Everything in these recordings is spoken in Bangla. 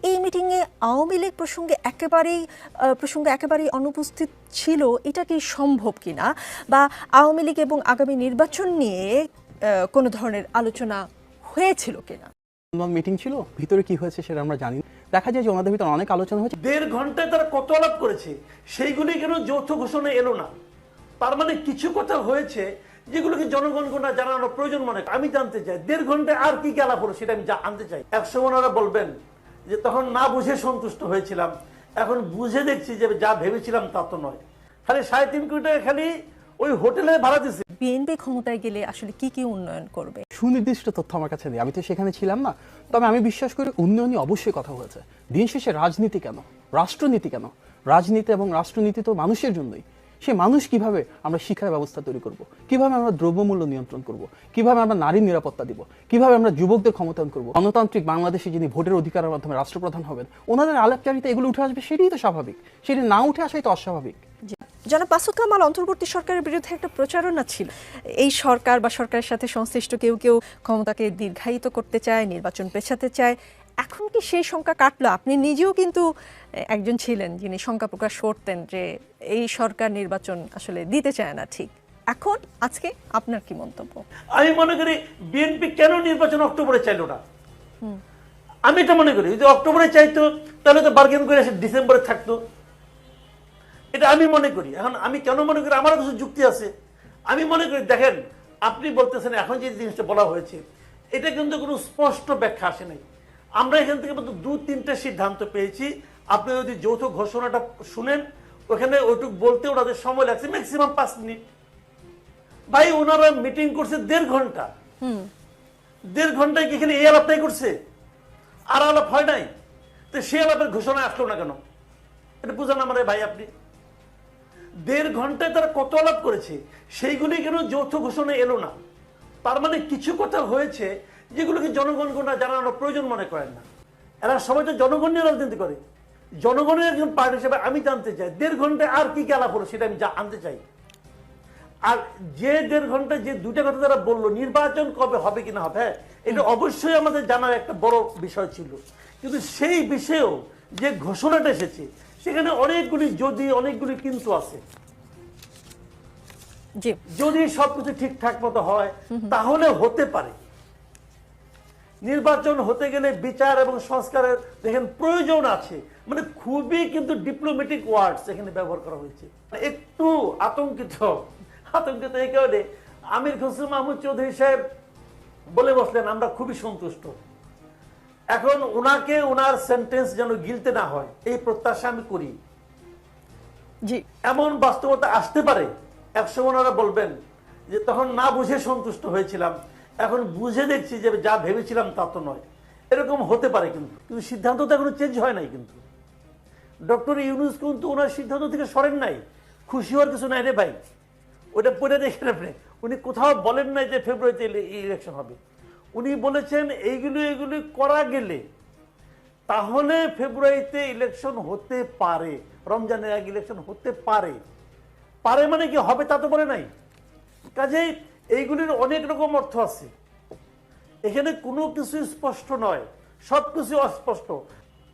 এই মিটিংয়ে আওয়ামী লীগ প্রসঙ্গে একেবারেই অনুপস্থিত ছিল, এটা কি সম্ভব কিনা, বা আওয়ামী লীগ এবং আগামী নির্বাচন নিয়ে কোনো ধরনের আলোচনা হয়েছিল কিনা? মিটিং ছিল, ভিতরে কি হয়েছে সেটা আমরা জানি। দেখা যায় যে ওনাদের ভিতরে অনেক আলোচনা হয়েছে। 1.5 ঘন্টায় তারা কত আলাপ করেছে, সেইগুলি কেন যৌথ ঘোষণা এলো না? তার মানে কিছু কথা হয়েছে যেগুলোকে জনগণকে না জানানোর প্রয়োজন মনে আমি জানতে চাই। 1.5 ঘন্টায় আর কি আলাপ হলো সেটা আমি জানতে চাই। একসময় ওনারা বলবেন যে তখন না বুঝে সন্তুষ্ট হয়েছিলাম, এখন বুঝে দেখছি যে যা ভেবেছিলাম তা তো নয়। খালি 3.5 কোটি টাকা খালি ওই হোটেলে ভাড়া দিচ্ছে। বিএনপি ক্ষমতায় গেলে আসলে কি কি উন্নয়ন করবে? সুনির্দিষ্ট তথ্য আমার কাছে নেই, আমি তো সেখানে ছিলাম না। তবে আমি বিশ্বাস করি উন্নয়নই অবশ্যই কথা হয়েছে। দিন শেষে রাজনীতি কেন, রাষ্ট্রনীতি কেন? রাজনীতি এবং রাষ্ট্রনীতি তো মানুষের জন্যই। সে মানুষ কিভাবে আমরা শিক্ষার ব্যবস্থা তৈরি করব, কিভাবে আমরা দ্রব্যমূল্য নিয়ন্ত্রণ করব, কিভাবে আমরা নারীর নিরাপত্তা দিব, কিভাবে আমরা যুবকদের ক্ষমতায়ন করব। গণতান্ত্রিক বাংলাদেশে যিনি ভোটের অধিকারের মাধ্যমে রাষ্ট্রপ্রধান হবেন, ওনাদের আলাপচারিতা এগুলো উঠে আসবে, সেটাই তো স্বাভাবিক। সেটি না উঠে আসাই তো অস্বাভাবিক। জনাব মাসুদ কামাল, অন্তর্বর্তী সরকারের বিরুদ্ধে একটা প্রচারণা ছিল, এই সরকার বা সরকারের সাথে সংশ্লিষ্ট কেউ কেউ ক্ষমতাকে দীর্ঘায়িত করতে চায়, নির্বাচন পেছাতে চায়। এখন কি সেই শঙ্কা কাটলো? আপনি নিজেও কিন্তু একজন ছিলেন যিনি শঙ্কা প্রকাশ করতেন যে এই সরকার নির্বাচন আসলে দিতে চায় না। ঠিক এখন আজকে আপনার কি মন্তব্য? আমি মনে করি বিএনপি কেন নির্বাচন অক্টোবরে চাইলো না, আমি এটা মনে করি যদি অক্টোবরে চাইতো তাহলে তো বার্গেন করে এসে ডিসেম্বরে থাকতো, এটা আমি মনে করি। এখন আমি কেন মনে করি, আমারও কিছু যুক্তি আছে। আমি মনে করি, দেখেন আপনি বলতেছেন এখন যে জিনিসটা বলা হয়েছে এটা কিন্তু কোনো স্পষ্ট ব্যাখ্যা আসে নাই। আমরা এখান থেকে 2-3টে সিদ্ধান্ত পেয়েছি। আপনি যদি যৌথ ঘোষণাটা শুনেন, ওখানে ওইটুক বলতে ওনাদের সময় লাগছে ম্যাক্সিমাম 5 মিনিট। ভাই ওনারা মিটিং করছে 1.5 ঘন্টা। 1.5 ঘন্টায় কি এখানে এই আলাপটাই করছে, আর আলাপ হয় নাই? তো সে আলাপের ঘোষণা আসলো না কেন, এটা বুঝান আমারে ভাই আপনি। 1.5 ঘন্টায় তারা কত আলাপ করেছে, সেইগুলি কেন যৌথ ঘোষণা এলো না? তার মানে কিছু কথা হয়েছে যেগুলোকে জনগণকে না জানানোর প্রয়োজন মনে করেন না। এরা সবাই তো জনগণ নিয়ে রাজনীতি করে। জনগণের একজন পার্টি হিসেবে আমি জানতে চাই 1.5 ঘন্টায় আর কি আলাপ হলো সেটা আমি আনতে চাই। আর যে 1.5 ঘন্টায় যে দুইটা কথা তারা বললো, নির্বাচন কবে হবে কিনা হবে, হ্যাঁ এটা অবশ্যই আমাদের জানার একটা বড় বিষয় ছিল। কিন্তু সেই বিষয়েও যে ঘোষণাটা এসেছে সেখানে অনেকগুলি যদি, অনেকগুলি কিন্তু আছে। যদি সবকিছু ঠিকঠাক মতো হয় তাহলে হতে পারে। নির্বাচন হতে গেলে বিচার এবং সংস্কারের দেখেন প্রয়োজন আছে, মানে খুবই কিন্তু ডিপ্লোম্যাটিক ওয়ার্ডস এখানে ব্যবহার করা হয়েছে। একটু আতঙ্কিত এই কারণে আমির খসরু মাহমুদ চৌধুরী সাহেব বলে বসলেন আমরা খুবই সন্তুষ্ট। এখন ওনাকে ওনার সেন্টেন্স যেন গিলতে না হয় এই প্রত্যাশা আমি করি। এমন বাস্তবতা আসতে পারে একসময় ওনারা বলবেন যে তখন না বুঝে সন্তুষ্ট হয়েছিলাম, এখন বুঝে দেখছি যে যা ভেবেছিলাম তা তো নয়। এরকম হতে পারে, কিন্তু সিদ্ধান্ত তো এখনো চেঞ্জ হয় নাই। কিন্তু ডক্টর ইউনূস কিন্তু ওনার সিদ্ধান্ত থেকে সরেন নাই। খুশি হওয়ার কিছু নাই রে ভাই, ওটা পড়ে দেখেন আপনি। উনি কোথাও বলেন নাই যে ফেব্রুয়ারিতে ইলেকশন হবে। উনি বলেছেন এইগুলি করা গেলে তাহলে ফেব্রুয়ারিতে ইলেকশন হতে পারে, রমজানের আগে ইলেকশন হতে পারে। পারে মানে কি হবে তা তো বলে নাই। কাজেই এইগুলির অনেক রকম অর্থ আছে, এখানে কোনো কিছু স্পষ্ট নয়, সবকিছু অস্পষ্ট।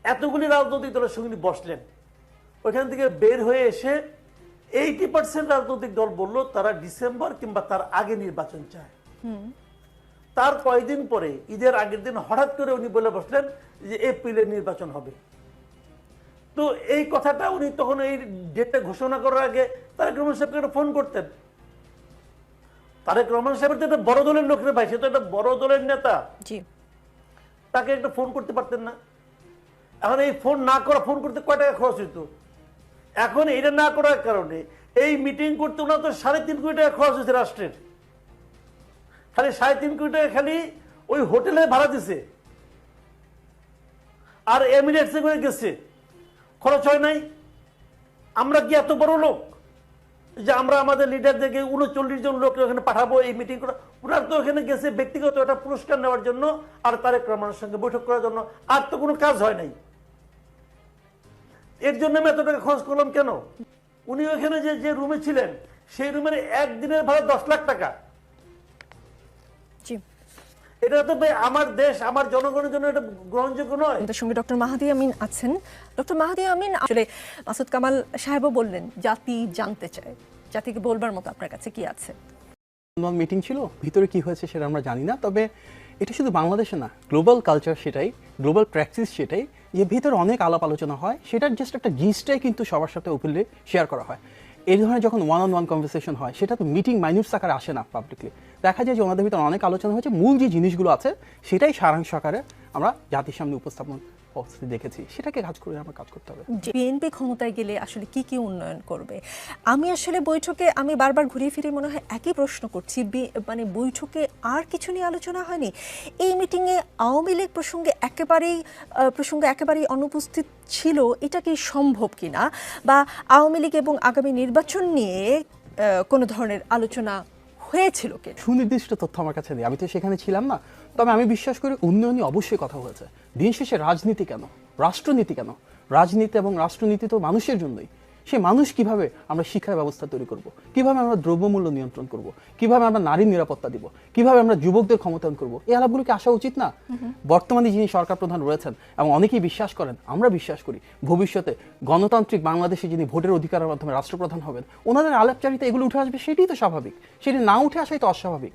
এতগুলি রাজনৈতিক দলের সঙ্গে বসলেন, ওইখান থেকে বের হয়ে এসে 80% রাজনৈতিক দল বলল তারা ডিসেম্বর কিংবা তার আগে নির্বাচন চায়। তার কয়েকদিন পরে ঈদের আগের দিন হঠাৎ করে উনি বলে বসলেন যে এপ্রিলে নির্বাচন হবে। তো এই কথাটা উনি তখন এই ডেটটা ঘোষণা করার আগে তারেক রহমান সাহেবকে একটা ফোন করতেন। তারেক রহমান সাহেবের তো একটা বড় দলের লোকের ভাই, সে তো একটা বড় দলের নেতা, তাকে একটা ফোন করতে পারতেন না? এখন এই ফোন না করা, ফোন করতে কয় টাকা খরচ হইতো? এখন এটা না করার কারণে এই মিটিং করতে ওনার তো 3.5 কোটি টাকা খরচ হয়েছে রাষ্ট্রের। খালি 3.5 কোটি টাকা খালি ওই হোটেলে ভাড়া দিছে, আর এমিরেটসে করে গেছে, খরচ হয় নাই। আমরা কি এত বড় লোক যে আমরা আমাদের লিডারদেরকে 39 জন লোক ওখানে পাঠাবো এই মিটিং করে? ওনার তো ওখানে গেছে ব্যক্তিগত একটা পুরস্কার নেওয়ার জন্য আর তারেক রহমানের সঙ্গে বৈঠক করার জন্য, আর তো কোনো কাজ হয় নাই। এর জন্য আমি এত টাকা খরচ করলাম কেন? উনি ওখানে যে রুমে ছিলেন সেই রুমের একদিনের ভাড়া 10 লাখ টাকা। এটা তো ভাই আমার দেশ, আমার জনগণের জন্য এটা গ্রহণযোগ্য নয়। আমাদের সঙ্গে ডক্টর মাহাদি আমিন আছেন। ডক্টর মাহাদি আমিন, আসলে মাসুদ কামাল সাহেবও বললেন জাতি জানতে চায়, জাতিকে বলবার মতো আপনার কাছে কি আছে? মিটিং ছিল, ভিতরে কি হয়েছে সেটা আমরা জানি না, তবে এটা শুধু বাংলাদেশে না, গ্লোবাল কালচার সেটাই, গ্লোবাল প্র্যাকটিস সেটাই, যে ভিতরে অনেক আলাপ আলোচনা হয়, সেটার জাস্ট একটা জিস্টটাই কিন্তু সবার সাথে ওপেনলি শেয়ার করা হয়। এই ধরনের যখন ওয়ান অন ওয়ান কনভারসেশন হয়, সেটা তো মিটিং মাইনিউটস আকারে আসে না পাবলিকলি। দেখা যায় যে ওনাদের ভিতরে অনেক আলোচনা হয়েছে, মূল যে জিনিসগুলো আছে সেটাই সারাংশ আকারে আমরা জাতির সামনে উপস্থাপন দেখেছি, সেটাকে কাজ করে আমরা কাজ করতে হবে। বিএনপি ক্ষমতায় গেলে আসলে কি কি উন্নয়ন করবে? আমি আসলে বৈঠকে আমি বারবার ঘুরিয়ে ফিরে মনে হয় একই প্রশ্ন করছি, মানে বৈঠকে আর কিছু নিয়ে আলোচনা হয়নি। এই মিটিংয়ে আওয়ামী লীগ প্রসঙ্গে একেবারেই অনুপস্থিত ছিল, এটা কি সম্ভব কিনা, বা আওয়ামী লীগ এবং আগামী নির্বাচন নিয়ে কোনো ধরনের আলোচনা হয়েছিল কি? সুনির্দিষ্ট তথ্য আমার কাছে নেই, আমি তো সেখানে ছিলাম না, তবে আমি বিশ্বাস করি উন্নয়নই অবশ্যই কথা হয়েছে। দিন শেষে রাজনীতি কেন, রাষ্ট্রনীতি কেন, রাজনীতি এবং রাষ্ট্রনীতি তো মানুষের জন্যই। সে মানুষ কিভাবে আমরা শিক্ষা ব্যবস্থা তৈরি করব, কিভাবে আমরা দ্রব্যমূল্য নিয়ন্ত্রণ করব, কিভাবে আমরা নারীর নিরাপত্তা দিব, কিভাবে আমরা যুবকদের ক্ষমতায়ন করব, এই আলাপগুলোকে আসা উচিত না? বর্তমানে যিনি সরকার প্রধান রয়েছেন এবং অনেকেই বিশ্বাস করেন, আমরা বিশ্বাস করি ভবিষ্যতে গণতান্ত্রিক বাংলাদেশে যিনি ভোটের অধিকারের মাধ্যমে রাষ্ট্রপ্রধান হবেন, ওনাদের আলাপচারিতা এগুলো উঠে আসবে, সেটাই তো স্বাভাবিক। সেটি না উঠে আসাই তো অস্বাভাবিক।